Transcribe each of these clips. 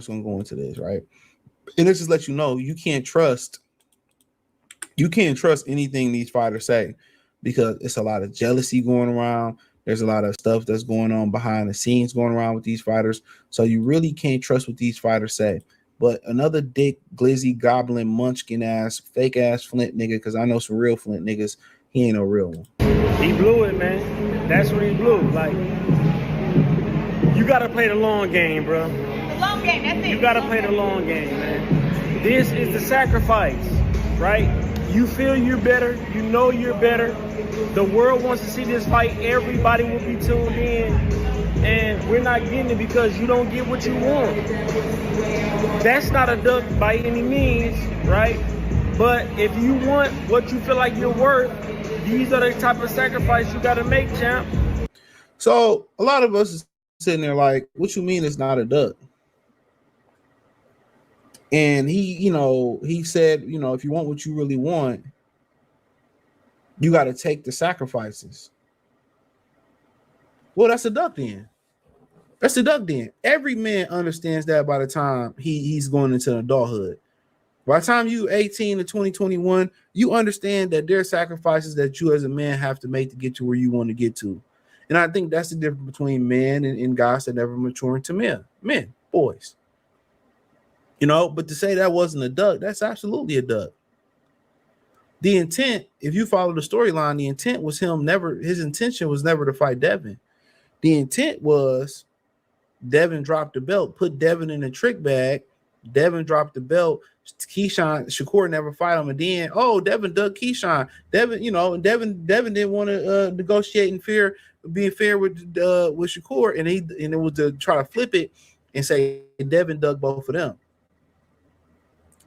Gonna go into this, right? And this just let you know you can't trust anything these fighters say, because it's a lot of jealousy going around. There's a lot of stuff that's going on behind the scenes going around with these fighters. So you really can't trust what these fighters say. But another dick, glizzy, goblin, munchkin ass, fake ass Flint nigga, because I know some real Flint niggas, he ain't no real one. He blew it, man. That's what he blew. Like, you got to play the long game, bro. The long game, that's it. You got to play the long game, man. This is the sacrifice, right? You feel you're better. You know you're better. The world wants to see this fight. Everybody will be tuned in. And we're not getting it because you don't get what you want. That's not a duck by any means, right? But if you want what you feel like you're worth, these are the type of sacrifice you got to make, champ. So a lot of us is sitting there like, what you mean it's not a duck? And he said, if you want what you really want, you got to take the sacrifices. Well, that's a duck then. That's a duck then. Every man understands that by the time he's going into adulthood. By the time you 18 to 2021, you understand that there are sacrifices that you as a man have to make to get to where you want to get to. And I think that's the difference between men and guys that never mature into men, boys. But to say that wasn't a duck, that's absolutely a duck. The intent, if you follow the storyline, the intent was his intention was never to fight Devin. The intent was Devin dropped the belt, put Devin in a trick bag. Devin dropped the belt. Shakur never fight him. And then, Devin dug Keyshawn. Devin didn't want to negotiate and being fair with Shakur. And it was to try to flip it and say Devin dug both of them.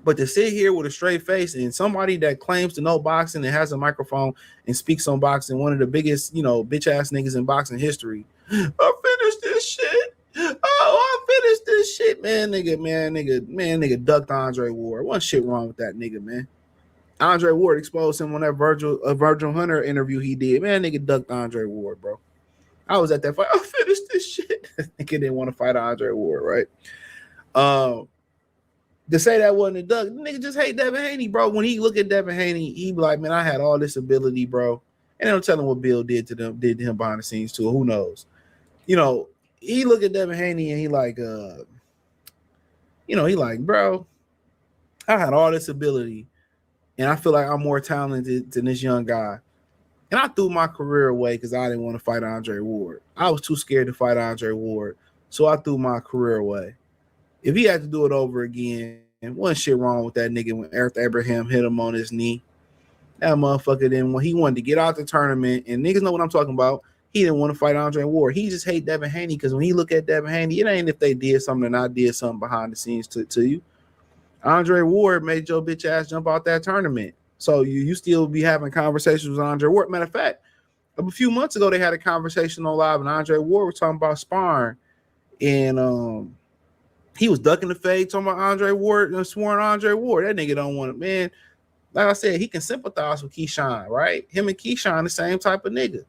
But to sit here with a straight face and somebody that claims to know boxing and has a microphone and speaks on boxing, one of the biggest, bitch ass niggas in boxing history. I finished this shit. I finished this shit, man. Nigga ducked Andre Ward. What shit wrong with that nigga, man? Andre Ward exposed him on that Virgil Hunter interview he did. Man, nigga ducked Andre Ward, bro. I was at that fight. I finished this shit. Nigga didn't want to fight Andre Ward, right? To say that wasn't a duck, nigga just hate Devin Haney, bro. When he look at Devin Haney, he be like, man, I had all this ability, bro. And I'm telling what Bill did to him behind the scenes too. Who knows? He look at Devin Haney and he like, bro, I had all this ability and I feel like I'm more talented than this young guy. And I threw my career away because I didn't want to fight Andre Ward. I was too scared to fight Andre Ward. So I threw my career away. If he had to do it over again, wasn't shit wrong with that nigga when Eric Abraham hit him on his knee. That motherfucker then when he wanted to get out the tournament, and niggas know what I'm talking about, he didn't want to fight Andre Ward. He just hate Devin Haney because when he look at Devin Haney, it ain't if they did something or not did something behind the scenes to you. Andre Ward made your bitch ass jump out that tournament. So you still be having conversations with Andre Ward. Matter of fact, a few months ago, they had a conversation on live and Andre Ward was talking about sparring. And he was ducking the fade, talking about Andre Ward and sworn Andre Ward. That nigga don't want it, man. Like I said, he can sympathize with Keyshawn, right? Him and Keyshawn, the same type of nigga.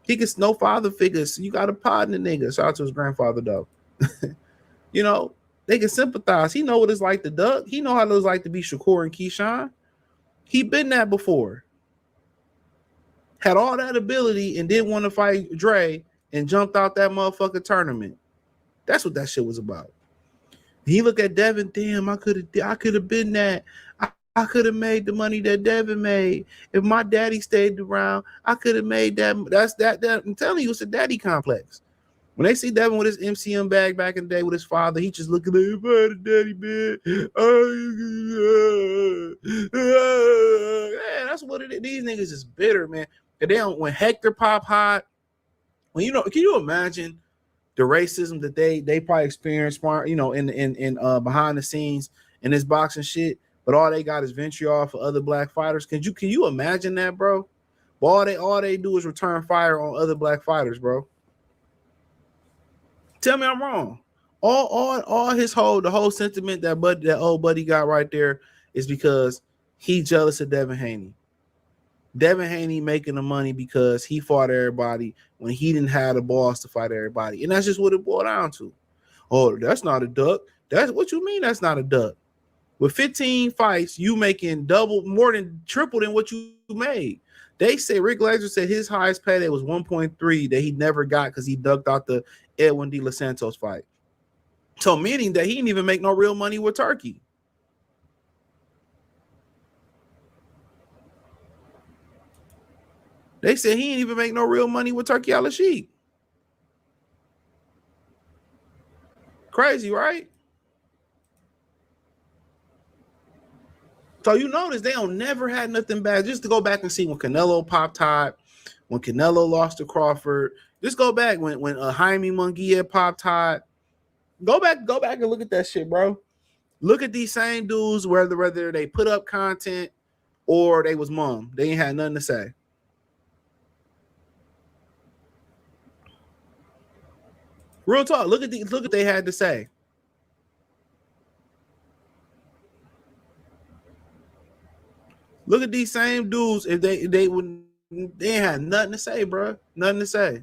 He gets no father figures. So you got to pardon the nigga. Shout out to his grandfather, though. They can sympathize. He know what it's like to duck. He know how it was like to be Shakur and Keyshawn. He been that before. Had all that ability and didn't want to fight Dre and jumped out that motherfucking tournament. That's what that shit was about. He look at Devin, damn, I could have been that. I could have made the money that Devin made. If my daddy stayed around, I could have made that. That's that. I'm telling you, it's a daddy complex. When they see Devin with his MCM bag back in the day with his father, he just looking at him, oh, daddy, man. Yeah, that's what it is. These niggas is bitter, man. And they don't, when Hector pop hot, can you imagine the racism that they probably experienced, in behind the scenes in this boxing shit, but all they got is vitriol for other black fighters. Can you imagine that, bro? But all they do is return fire on other black fighters, bro. Tell me I'm wrong. All the whole sentiment that old buddy got right there is because he jealous of Devin Haney. Devin Haney making the money because he fought everybody when he didn't have the balls to fight everybody. And that's just what it boiled down to. Oh, that's not a duck. That's what you mean that's not a duck. With 15 fights, you making more than triple than what you made. They say Rick Glazer said his highest payday was 1.3 that he never got because he ducked out the Edwin De Los Santos fight. So meaning that he didn't even make no real money with Turkey. They said he didn't even make no real money with Turkey Al-Sheikh. Crazy, right? So you notice they don't never had nothing bad. Just to go back and see when Canelo popped hot, when Canelo lost to Crawford. Just go back when Jaime Munguia popped hot. Go back and look at that shit, bro. Look at these same dudes, whether they put up content or they was mum. They ain't had nothing to say. Real talk. Look what they had to say. Look at these same dudes. If they ain't had nothing to say, bro. Nothing to say.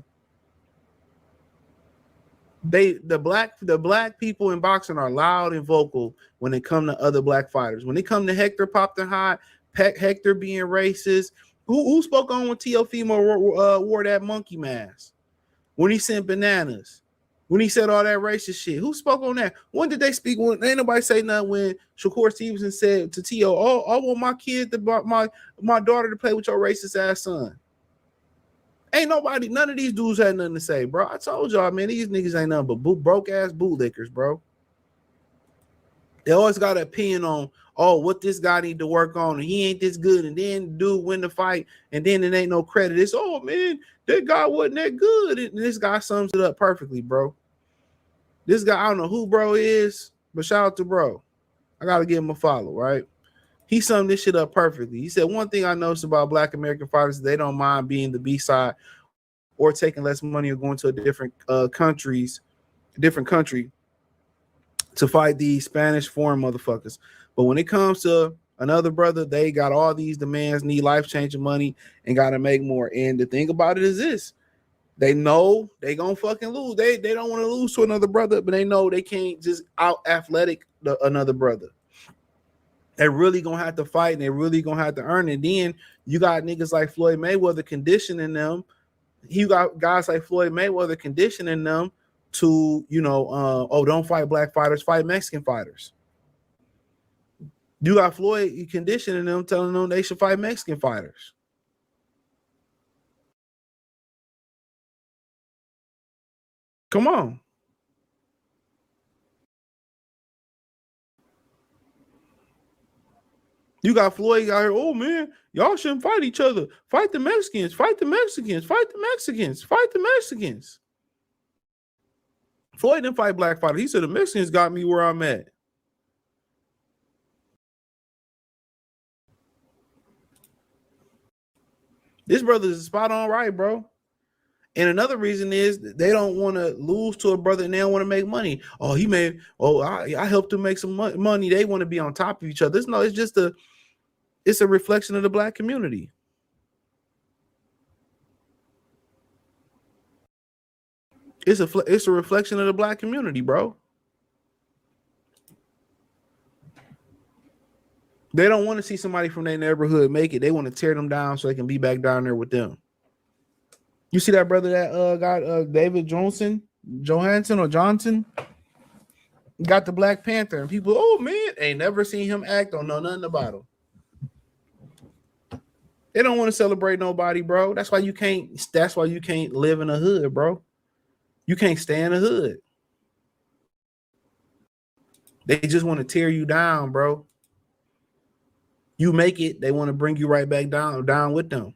The black people in boxing are loud and vocal when it come to other black fighters. When it come to Hector popping hot, Hector being racist. Who spoke on when Teofimo wore that monkey mask? When he sent bananas? When he said all that racist shit? Who spoke on that? When did they speak? When ain't nobody say nothing when Shakur Stevenson said to T.O., I want my kid my daughter to play with your racist ass son. Ain't nobody, none of these dudes had nothing to say, bro. I told y'all, man, these niggas ain't nothing but broke ass bootlickers, bro. They always got an opinion on, what this guy need to work on, and he ain't this good, and then dude win the fight, and then it ain't no credit. It's, man, that guy wasn't that good. And this guy sums it up perfectly, bro. This guy, I don't know who bro is, but shout out to bro. I gotta give him a follow, right? He summed this shit up perfectly. He said, one thing I noticed about Black American fighters, they don't mind being the B-side or taking less money or going to a different country to fight these Spanish foreign motherfuckers. But when it comes to another brother, they got all these demands, need life-changing money, and got to make more. And the thing about it is this. They know they gonna fucking lose. They don't want to lose to another brother, but they know they can't just out-athletic another brother. They're really gonna have to fight, and they're really gonna have to earn it. Then you got niggas like Floyd Mayweather conditioning them. You got guys like Floyd Mayweather conditioning them to, don't fight black fighters, fight Mexican fighters. You got Floyd conditioning them, telling them they should fight Mexican fighters. Come on. You got Floyd out here, man, y'all shouldn't fight each other. Fight the Mexicans, fight the Mexicans, fight the Mexicans, fight the Mexicans. Floyd didn't fight black fighters. He said the Mexicans got me where I'm at. This brother is spot on right, bro. And another reason is they don't want to lose to a brother and they don't want to make money. I helped them make some money. They want to be on top of each other. It's a reflection of the black community. It's a reflection of the black community, bro. They don't want to see somebody from their neighborhood make it. They want to tear them down so they can be back down there with them. You see that brother that got David Johnson got the Black Panther, and people, man, ain't never seen him act or know nothing about him. They don't want to celebrate nobody, bro. That's why you can't live in a hood, bro. You can't stay in the hood. They just want to tear you down, bro. You make it, they want to bring you right back down with them.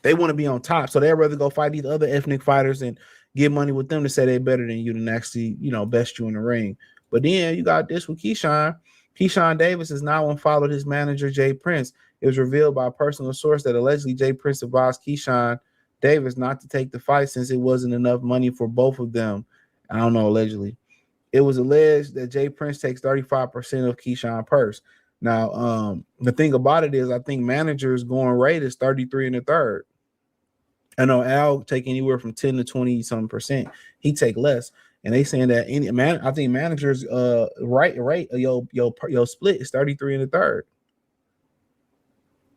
They want to be on top, so they'd rather go fight these other ethnic fighters and get money with them to say they're better than you than actually, best you in the ring. But then you got this with Keyshawn. Keyshawn Davis has now unfollowed his manager, J.Prince. It was revealed by a personal source that allegedly J.Prince advised Keyshawn Davis not to take the fight since it wasn't enough money for both of them. I don't know, allegedly. It was alleged that J.Prince takes 35% of Keyshawn's purse. Now, the thing about it is, I think managers going rate is 33 and a third. I know Al take anywhere from 10 to 20 some percent. He take less, and they saying that any man. I think managers rate your split is 33 and a third.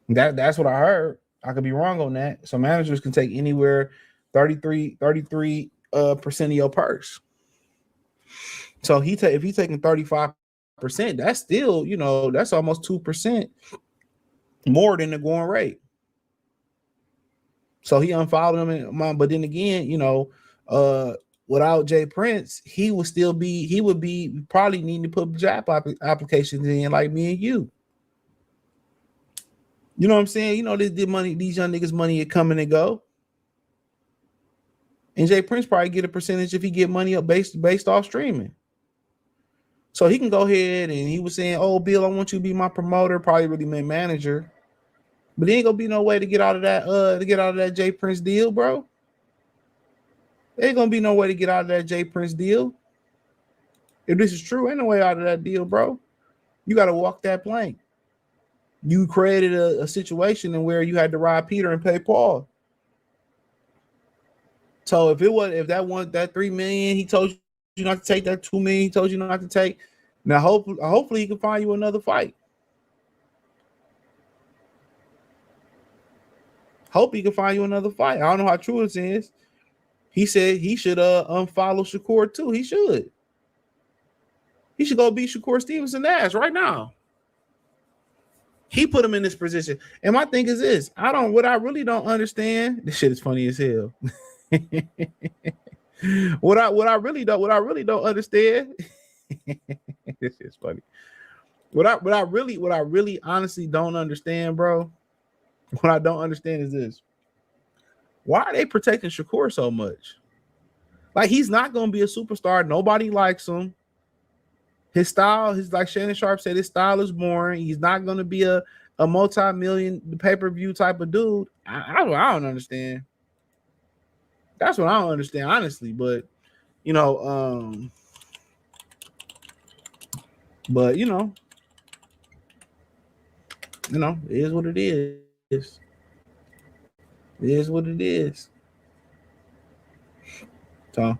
That's what I heard. I could be wrong on that. So managers can take anywhere 33 percent of your purse. So if he's taking 35%, that's still, that's almost 2% more than the going rate. So he unfollowed him, but then again, without J.Prince, he would probably needing to put job applications in like me and you. You know what I'm saying? These young niggas' money is coming and go. And J.Prince probably get a percentage if he get money up based off streaming. So he can go ahead, and he was saying, "Oh, Bill, I want you to be my promoter." Probably really meant manager, but there ain't gonna be no way to get out of that J.Prince deal, bro. There ain't gonna be no way to get out of that J.Prince deal. If this is true, ain't no way out of that deal, bro. You got to walk that plank. You created a situation in where you had to rob Peter and pay Paul. So if that 3 million, he told you not to take, that 2 million, he told you not to take. Now, hopefully he can find you another fight. Hope he can find you another fight. I don't know how true this is. He said he should unfollow Shakur too. He should. He should go beat Shakur Stevenson ass right now. He put him in this position. And my thing is this: what I really don't understand. This shit is funny as hell. What I really don't understand. This is funny. What I really honestly don't understand, bro. What I don't understand is this: why are they protecting Shakur so much? Like, he's not gonna be a superstar. Nobody likes him. His style, like Shannon Sharp said, his style is boring. He's not gonna be a multi-million pay-per-view type of dude. I don't understand. That's what I don't understand, honestly. But it is what it is. It is what it is. So,